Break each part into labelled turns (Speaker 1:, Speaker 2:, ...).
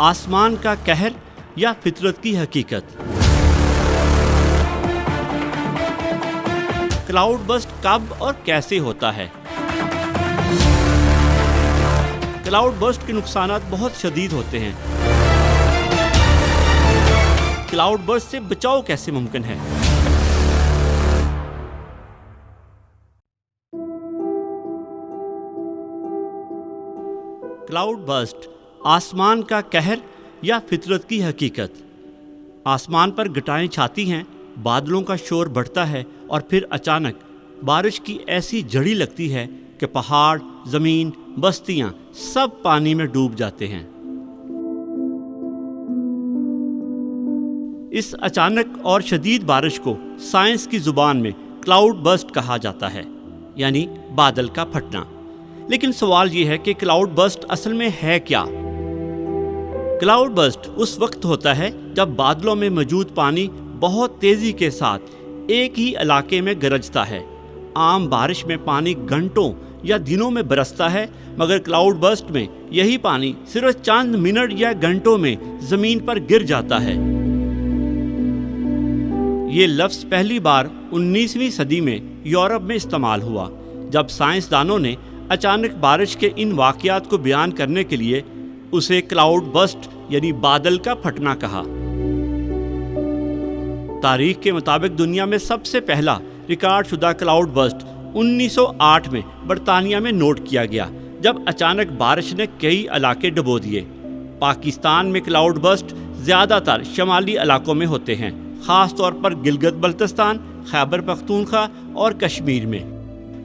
Speaker 1: आसमान का कहर या फितरत की हकीकत। क्लाउड बस्ट कब और कैसे होता है? क्लाउड बस्ट के नुकसानात बहुत शदीद होते हैं। क्लाउड बस्ट से बचाव कैसे मुमकिन है? क्लाउड बस्ट, आसमान का कहर या फितरत की हकीकत। आसमान पर घटाएं छाती हैं, बादलों का शोर बढ़ता है और फिर अचानक बारिश की ऐसी झड़ी लगती है कि पहाड़, ज़मीन, बस्तियां सब पानी में डूब जाते हैं। इस अचानक और शदीद बारिश को साइंस की ज़ुबान में क्लाउड बस्ट कहा जाता है, यानी बादल का फटना। लेकिन सवाल ये है कि क्लाउड बस्ट असल में है क्या? क्लाउड बस्ट उस वक्त होता है जब बादलों में मौजूद पानी बहुत तेज़ी के साथ एक ही इलाके में गरजता है। आम बारिश में पानी घंटों या दिनों में बरसता है, मगर क्लाउड बस्ट में यही पानी सिर्फ चंद मिनट या घंटों में ज़मीन पर गिर जाता है। ये लफ्ज़ पहली बार 19वीं सदी में यूरोप में इस्तेमाल हुआ, जब साइंसदानों ने अचानक बारिश के इन वाक़यात को बयान करने के लिए उसे क्लाउड बस्ट यानी बादल का फटना कहा। तारीख के मुताबिक दुनिया में सबसे पहला रिकॉर्ड शुदा क्लाउड बस्ट 1908 में बरतानिया में नोट किया गया, जब अचानक बारिश ने कई इलाके डुबो दिए। पाकिस्तान में क्लाउड बस्ट ज़्यादातर शमाली इलाकों में होते हैं, ख़ास तौर पर गिलगित बल्तिस्तान, खैबर पख्तूनख्वा और कश्मीर में।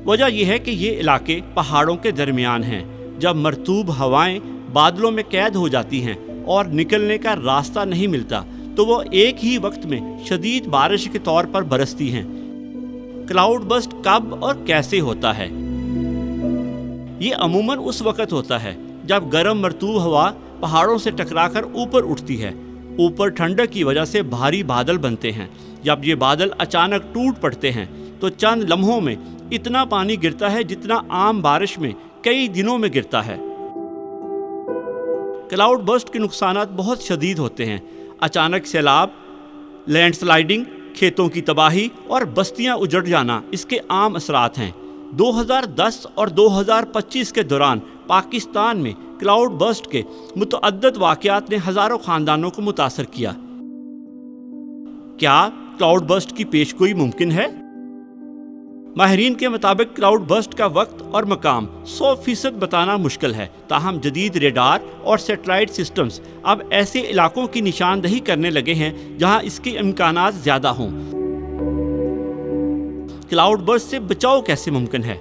Speaker 1: वजह यह है कि ये इलाके पहाड़ों के दरमियान हैं। जब मरतूब हवाएं बादलों में कैद हो जाती हैं और निकलने का रास्ता नहीं मिलता, तो वो एक ही वक्त में शदीद बारिश के तौर पर बरसती हैं। क्लाउड बस्ट कब और कैसे होता है? ये अमूमन उस वक्त होता है जब गर्म मरतूब हवा पहाड़ों से टकराकर ऊपर उठती है। ऊपर ठंडक की वजह से भारी बादल बनते हैं। जब ये बादल अचानक टूट पड़ते हैं तो चंद लम्हों में इतना पानी गिरता है जितना आम बारिश में कई दिनों में गिरता है। क्लाउड बस्ट के नुकसानात बहुत शदीद होते हैं। अचानक सैलाब, लैंडस्लाइडिंग, खेतों की तबाही और बस्तियां उजड़ जाना इसके आम असरात हैं। 2010 और 2025 के दौरान पाकिस्तान में क्लाउड बस्ट के मुतअद्दिद वाक़यात ने हज़ारों ख़ानदानों को मुतासर किया। क्या क्लाउड बस्ट की पेशगोई मुमकिन है? माहिरीन के मुताबिक क्लाउड बस्ट का वक्त और मकाम 100% बताना मुश्किल है, ताहम जदीद रेडार और सैटेलाइट सिस्टम्स अब ऐसे इलाकों की निशानदही करने लगे हैं जहां इसके इम्कानात ज़्यादा हों। क्लाउड बस्ट से बचाव कैसे मुमकिन है?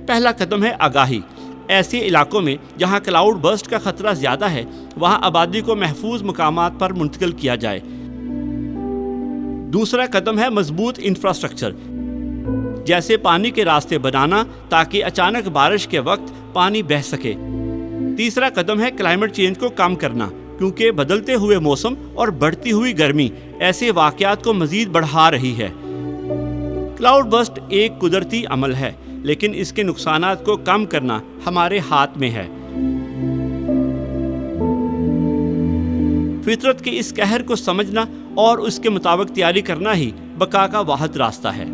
Speaker 1: पहला कदम है आगाही। ऐसे इलाकों में जहां क्लाउड बस्ट का खतरा ज़्यादा है, वहां आबादी को महफूज मकामात पर मुंतकिल किया जाए। दूसरा कदम है मजबूत इंफ्रास्ट्रक्चर, जैसे पानी के रास्ते बनाना ताकि अचानक बारिश के वक्त पानी बह सके। तीसरा कदम है क्लाइमेट चेंज को कम करना, क्योंकि बदलते हुए मौसम और बढ़ती हुई गर्मी ऐसे वाक़यात को मज़ीद बढ़ा रही है। क्लाउड बस्ट एक कुदरती अमल है, लेकिन इसके नुकसानात को कम करना हमारे हाथ में है। फितरत के इस कहर को समझना और उसके मुताबिक तैयारी करना ही बका का वाहिद रास्ता है।